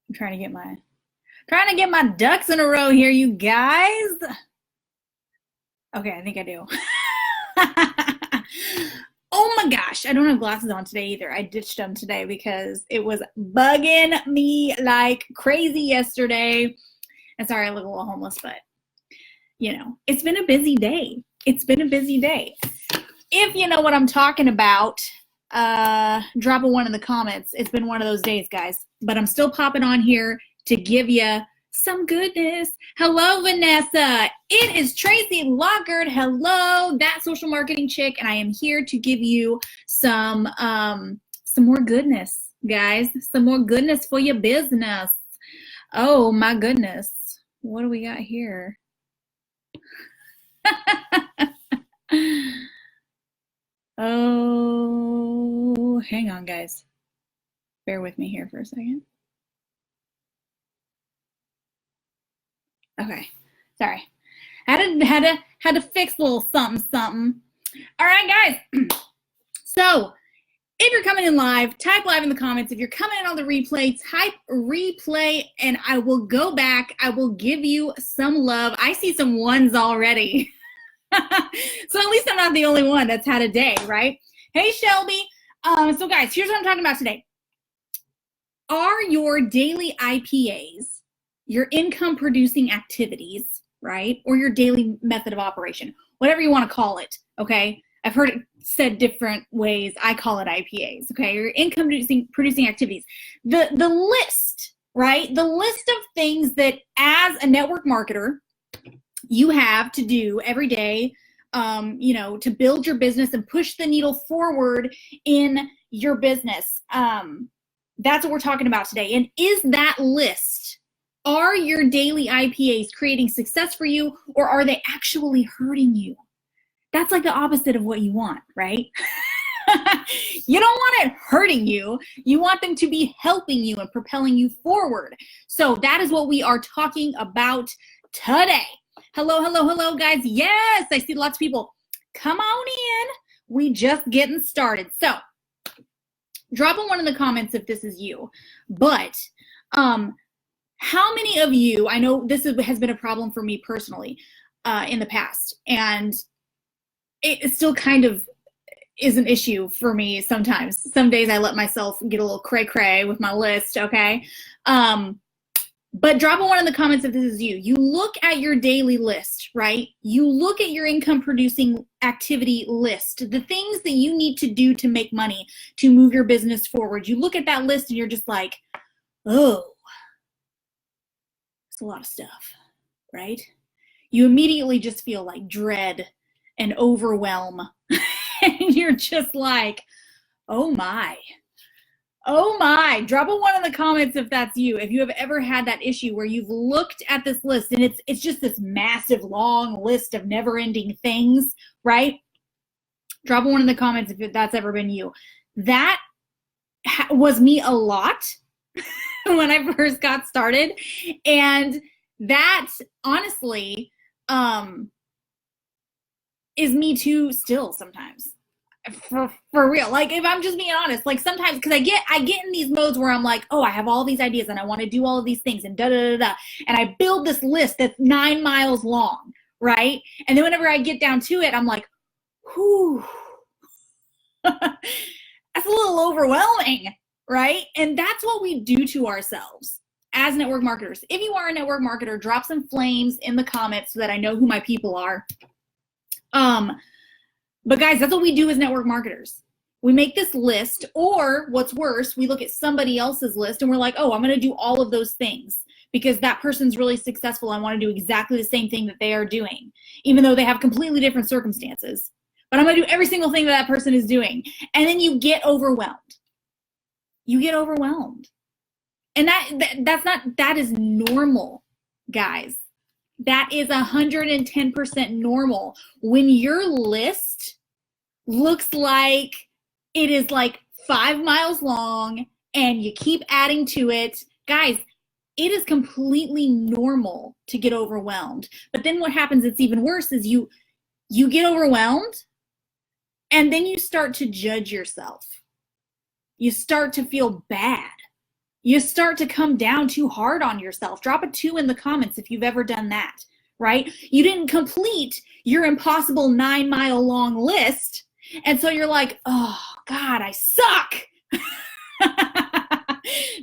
I'm trying to get my ducks in a row here, you guys. Okay, I think I do. Oh my gosh, I don't have glasses on today either. I ditched them today because it was bugging me like crazy yesterday. And sorry, I look a little homeless, but you know, it's been a busy day. It's been a busy day. If you know what I'm talking about, drop a one in the comments. It's been one of those days, guys. But I'm still popping on here to give you some goodness. Hello, Vanessa. It is Tracy Lockard. Hello, that social marketing chick, and I am here to give you some more goodness, guys. Some more goodness for your business. Oh my goodness. What do we got here? Oh, hang on, guys. Bear with me here for a second. Okay, sorry. Had to fix a little something. All right, guys. So, if you're coming in live, type live in the comments. If you're coming in on the replay, type replay, and I will go back. I will give you some love. I see some ones already. So at least I'm not the only one that's had a day, right? Hey, Shelby. So guys, here's what I'm talking about today. Are your daily IPAs, your income producing activities, right? Or your daily method of operation, whatever you want to call it, okay? I've heard it said different ways. I call it IPAs, okay? Your income producing activities. The list, right? The list of things that as a network marketer, you have to do every day, you know, to build your business and push the needle forward in your business. That's what we're talking about today. And is that list, are your daily IPAs creating success for you, or are they actually hurting you? That's like the opposite of what you want, right? You don't want it hurting you. You want them to be helping you and propelling you forward. So that is what we are talking about today. Hello, guys. Yes, I see lots of people. Come on in. We just getting started. So drop a one in the comments if this is you. But how many of you, I know this has been a problem for me personally in the past, and it still kind of is an issue for me sometimes. Some days I let myself get a little cray-cray with my list, okay? But drop a one in the comments if this is you. You look at your daily list, right? You look at your income producing activity list, the things that you need to do to make money, to move your business forward. You look at that list and you're just like, oh, it's a lot of stuff, right? You immediately just feel like dread and overwhelm. And you're just like, oh my. Oh my, drop a one in the comments if that's you. If you have ever had that issue where you've looked at this list and it's just this massive long list of never-ending things, right? Drop a one in the comments if that's ever been you. That was me a lot when I first got started. And that honestly is me too still sometimes. For real, like if I'm just being honest, like sometimes because I get in these modes where I'm like, oh, I have all these ideas and I want to do all of these things and and I build this list that's 9 miles long, right? And then whenever I get down to it, I'm like, whew, that's a little overwhelming, right? And that's what we do to ourselves as network marketers. If you are a network marketer, drop some flames in the comments so that I know who my people are. But guys, that's what we do as network marketers. We make this list, or what's worse, we look at somebody else's list and we're like, oh, I'm going to do all of those things because that person's really successful. I want to do exactly the same thing that they are doing, even though they have completely different circumstances. But I'm going to do every single thing that person is doing. And then you get overwhelmed. You get overwhelmed. And that is normal, guys. That is 110% normal. When your list looks like it is like 5 miles long and you keep adding to it, guys, it is completely normal to get overwhelmed. But then what happens that's even worse is you get overwhelmed and then you start to judge yourself. You start to feel bad. you start to come down too hard on yourself. Drop a 2 in the comments if you've ever done that, right? You didn't complete your impossible 9-mile long list. And so you're like, oh God, I suck.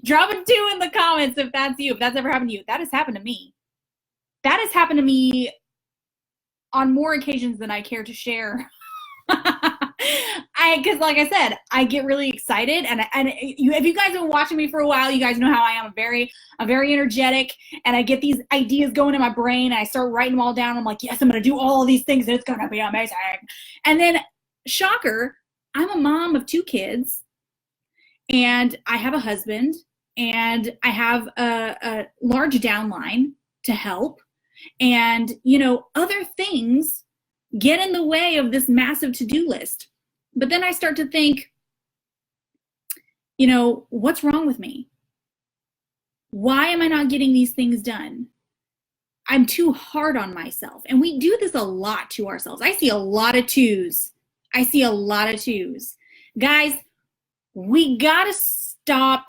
Drop a 2 in the comments if that's you, if that's ever happened to you. That has happened to me. That has happened to me on more occasions than I care to share. Because like I said, I get really excited, and if you guys have been watching me for a while, you guys know how I am. I'm very energetic, and I get these ideas going in my brain, and I start writing them all down. I'm like, yes, I'm going to do all of these things, and it's going to be amazing. And then, shocker, I'm a mom of 2 kids, and I have a husband, and I have a large downline to help, and other things get in the way of this massive to-do list. But then I start to think, what's wrong with me? Why am I not getting these things done? I'm too hard on myself. And we do this a lot to ourselves. I see a lot of 2s. Guys, we gotta stop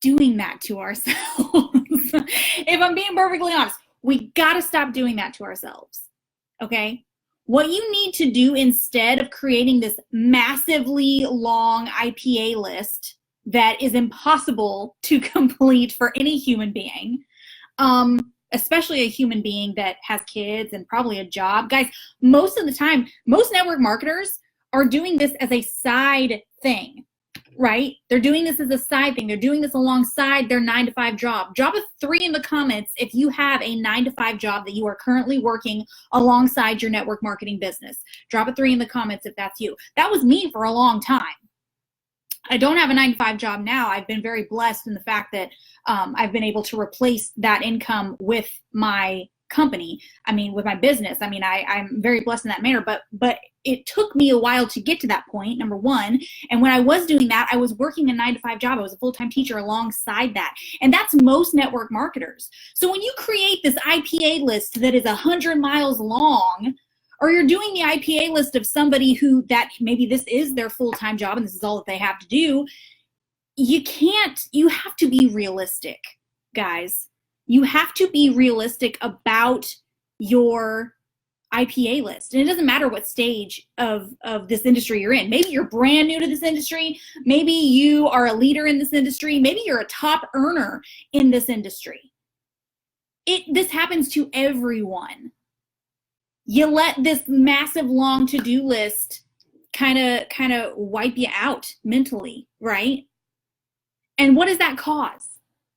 doing that to ourselves. If I'm being perfectly honest, we gotta stop doing that to ourselves, okay? What you need to do instead of creating this massively long IPA list that is impossible to complete for any human being, especially a human being that has kids and probably a job. Guys, most of the time, most network marketers are doing this as a side thing, right? They're doing this as a side thing. They're doing this alongside their 9-to-5 job. Drop a 3 in the comments if you have a 9-to-5 job that you are currently working alongside your network marketing business. Drop a 3 in the comments if that's you. That was me for a long time. I don't have a 9-to-5 job now. I've been very blessed in the fact that I've been able to replace that income with my company. With my business. I'm very blessed in that manner, but it took me a while to get to that point, number one. And when I was doing that, I was working a 9-to-5 job. I was a full-time teacher alongside that. And that's most network marketers. So when you create this IPA list that is 100 miles long, or you're doing the IPA list of somebody that maybe this is their full-time job and this is all that they have to do, you have to be realistic, guys. You have to be realistic about your IPA list. And it doesn't matter what stage of this industry you're in. Maybe you're brand new to this industry. Maybe you are a leader in this industry. Maybe you're a top earner in this industry. This happens to everyone. You let this massive long to-do list kind of wipe you out mentally, right? And what does that cause?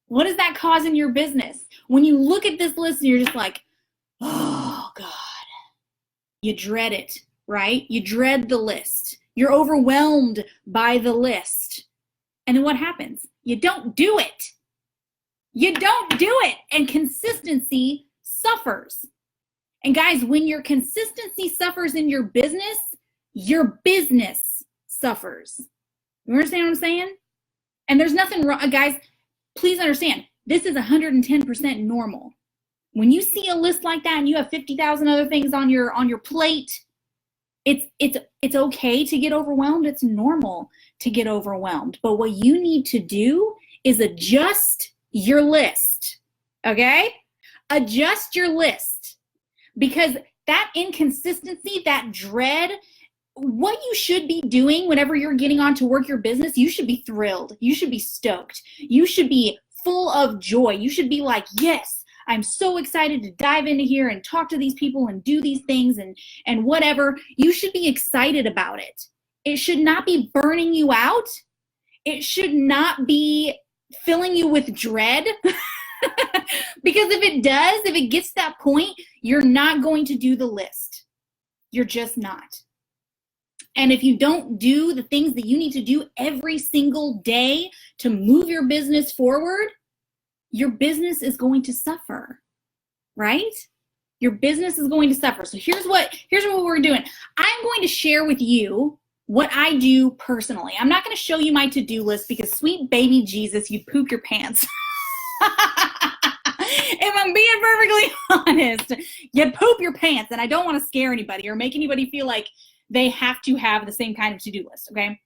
What does that cause in your business? When you look at this list and you're just like, oh God, you dread it, right? You dread the list. You're overwhelmed by the list. And then what happens? You don't do it. You don't do it. And consistency suffers. And guys, when your consistency suffers in your business suffers. You understand what I'm saying? And there's nothing wrong, guys. Please understand, this is 110% normal. When you see a list like that and you have 50,000 other things on your plate, it's okay to get overwhelmed. It's normal to get overwhelmed. But what you need to do is adjust your list, okay? Adjust your list. Because that inconsistency, that dread, what you should be doing whenever you're getting on to work your business, you should be thrilled. You should be stoked. You should be full of joy. You should be like, yes, I'm so excited to dive into here and talk to these people and do these things and whatever. You should be excited about it. It should not be burning you out. It should not be filling you with dread. Because if it gets to that point, you're not going to do the list. You're just not. And if you don't do the things that you need to do every single day to move your business forward, your business is going to suffer, right? Your business is going to suffer. So here's what we're doing. I'm going to share with you what I do personally. I'm not going to show you my to-do list because sweet baby Jesus, you'd poop your pants. If I'm being perfectly honest, you'd poop your pants, and I don't want to scare anybody or make anybody feel like they have to have the same kind of to-do list, okay?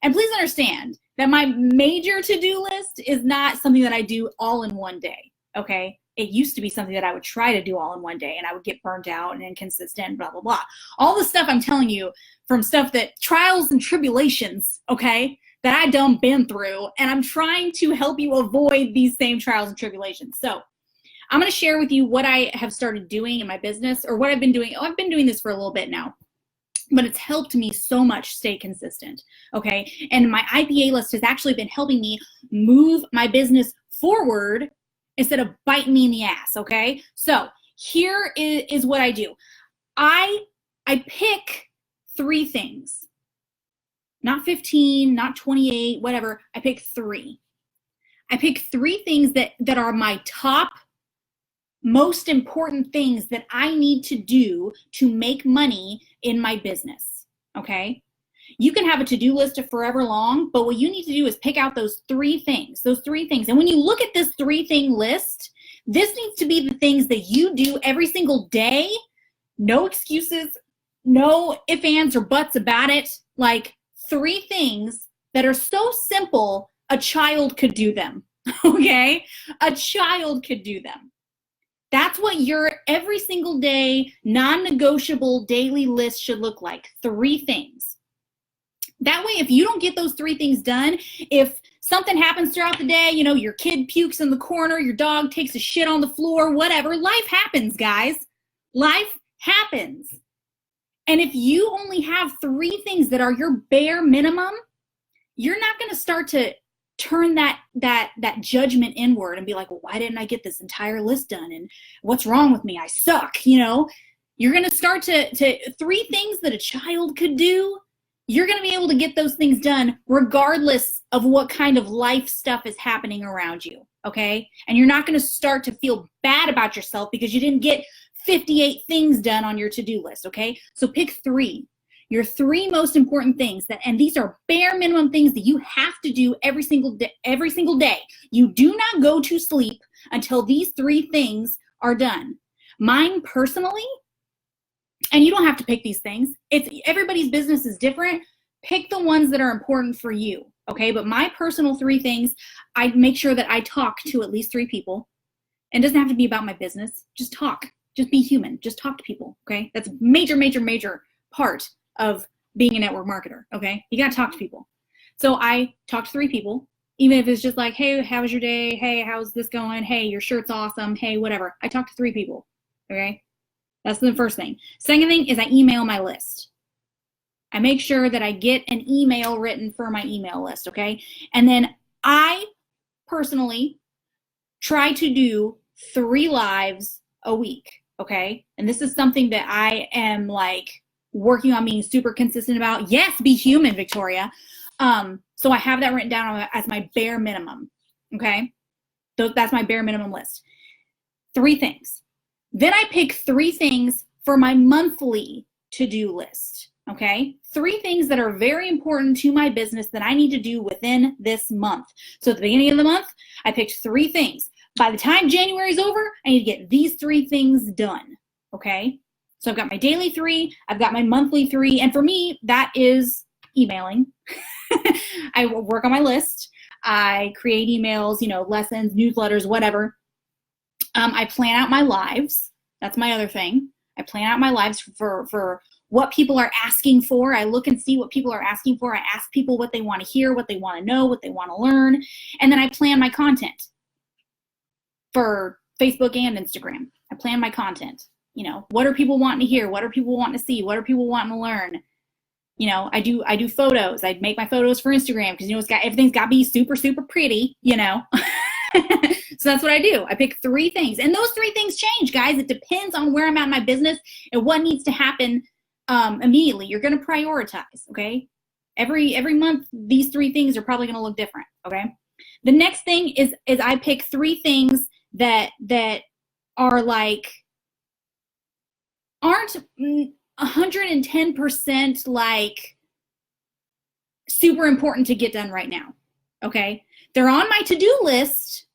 And please understand that my major to-do list is not something that I do all in one day, okay? It used to be something that I would try to do all in one day, and I would get burnt out and inconsistent, blah, blah, blah. All the stuff I'm telling you from stuff that trials and tribulations, okay, that I done been through, and I'm trying to help you avoid these same trials and tribulations. So I'm going to share with you what I have started doing in my business, or what I've been doing. Oh, I've been doing this for a little bit now, but it's helped me so much stay consistent, okay? And my IPA list has actually been helping me move my business forward instead of biting me in the ass, okay? So here is what I do. I pick 3 things. Not 15, not 28, whatever. I pick 3. I pick 3 things that are my top most important things that I need to do to make money in my business, okay? You can have a to-do list of forever long, but what you need to do is pick out those 3 things, And when you look at this 3-thing list, this needs to be the things that you do every single day. No excuses, no ifs, ands, or buts about it. Like 3 things that are so simple, a child could do them, okay? A child could do them. That's what your every single day, non-negotiable daily list should look like. 3 things. That way, if you don't get those 3 things done, if something happens throughout the day, you know, your kid pukes in the corner, your dog takes a shit on the floor, whatever, life happens, guys. Life happens. And if you only have 3 things that are your bare minimum, you're not going to start to turn that judgment inward and be like, well, why didn't I get this entire list done? And what's wrong with me? I suck, you know? You're going to start to 3 things that a child could do. You're going to be able to get those things done regardless of what kind of life stuff is happening around you, okay? And you're not going to start to feel bad about yourself because you didn't get 58 things done on your to-do list, okay? So pick 3. Your 3 most important things, and these are bare minimum things that you have to do every single day. You do not go to sleep until these 3 things are done. Mine personally, and you don't have to pick these things. Everybody's business is different. Pick the ones that are important for you, okay? But my personal 3 things, I make sure that I talk to at least 3 people. And it doesn't have to be about my business. Just talk. Just be human. Just talk to people, okay? That's a major, major, major part of being a network marketer, okay? You gotta talk to people. So I talk to 3 people, even if it's just like, hey, how was your day? Hey, how's this going? Hey, your shirt's awesome. Hey, whatever. I talk to 3 people, okay? That's the first thing. Second thing is I email my list. I make sure that I get an email written for my email list, okay? And then I personally try to do 3 lives a week, okay? And this is something that I am like working on being super consistent about. Yes, be human, Victoria. So I have that written down as my bare minimum, okay? So that's my bare minimum list. 3 things. Then I pick 3 things for my monthly to-do list, okay? 3 things that are very important to my business that I need to do within this month. So at the beginning of the month, I picked 3 things. By the time January's over, I need to get these 3 things done, okay? So I've got my daily 3, I've got my monthly 3, and for me, that is emailing. I work on my list. I create emails, you know, lessons, newsletters, whatever. I plan out my lives. That's my other thing. I plan out my lives for what people are asking for. I look and see what people are asking for. I ask people what they want to hear, what they want to know, what they want to learn. And then I plan my content for Facebook and Instagram. I plan my content. You know, what are people wanting to hear? What are people wanting to see? What are people wanting to learn? You know, I do photos. I make my photos for Instagram because, you know, everything's got to be super, super pretty, you know. So that's what I do. I pick 3 things. And those 3 things change, guys. It depends on where I'm at in my business and what needs to happen immediately. You're going to prioritize, okay? Every month, these 3 things are probably going to look different, okay? The next thing is I pick 3 things that are like, aren't 110% like super important to get done right now, okay? They're on my to-do list,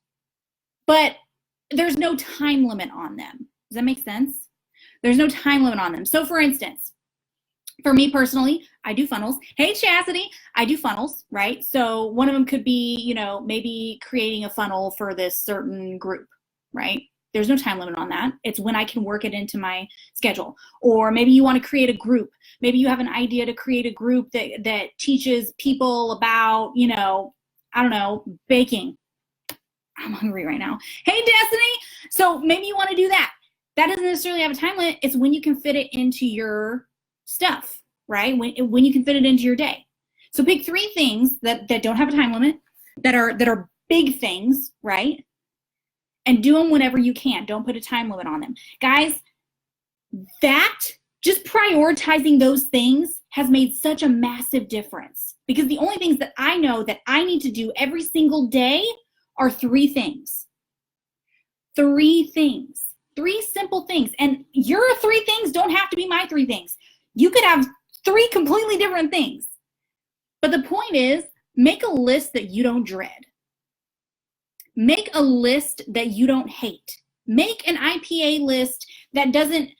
but there's no time limit on them. Does that make sense? There's no time limit on them. So for instance, For me personally, I do funnels. Hey, Chastity, I do funnels, right? So one of them could be, you know, maybe creating a funnel for this certain group, right? There's no time limit on that. It's when I can work it into my schedule. Or maybe you want to create a group. Maybe you have an idea to create a group that teaches people about, you know, I don't know, baking. I'm hungry right now. Hey, Destiny. So maybe you want to do that. That doesn't necessarily have a time limit. It's when you can fit it into your stuff, right? When you can fit it into your day. So pick 3 things that don't have a time limit, that are big things, right? And do them whenever you can. Don't put a time limit on them. Guys, that just prioritizing those things has made such a massive difference, because the only things that I know that I need to do every single day are 3 things. 3 things. 3 simple things. And your 3 things don't have to be my 3 things. You could have 3 completely different things. But the point is, make a list that you don't dread. Make a list that you don't hate. Make an IPA list that doesn't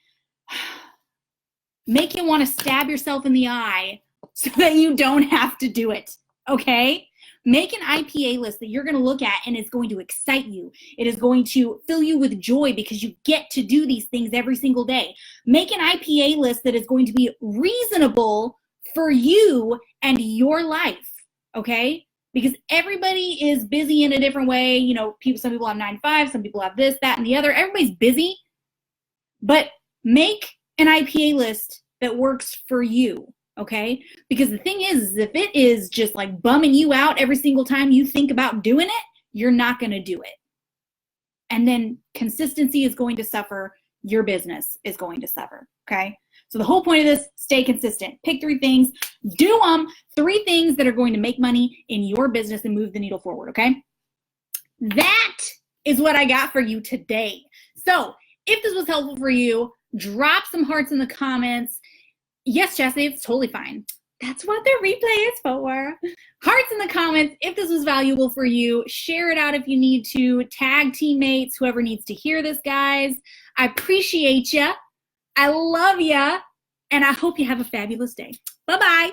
make you want to stab yourself in the eye so that you don't have to do it, okay? Make an IPA list that you're going to look at and it's going to excite you. It is going to fill you with joy because you get to do these things every single day. Make an IPA list that is going to be reasonable for you and your life, okay? Because everybody is busy in a different way. You know, some people have 9 to 5, some people have this, that, and the other. Everybody's busy. But make an IPA list that works for you, okay? Because the thing is if it is just like bumming you out every single time you think about doing it, you're not going to do it. And then consistency is going to suffer. Your business is going to suffer, okay? So the whole point of this, stay consistent. Pick 3 things, do them. 3 things that are going to make money in your business and move the needle forward, okay? That is what I got for you today. So if this was helpful for you, drop some hearts in the comments. Yes, Chastity, it's totally fine. That's what the replay is for. Hearts in the comments if this was valuable for you. Share it out if you need to. Tag teammates, whoever needs to hear this, guys. I appreciate you. I love you. And I hope you have a fabulous day. Bye-bye.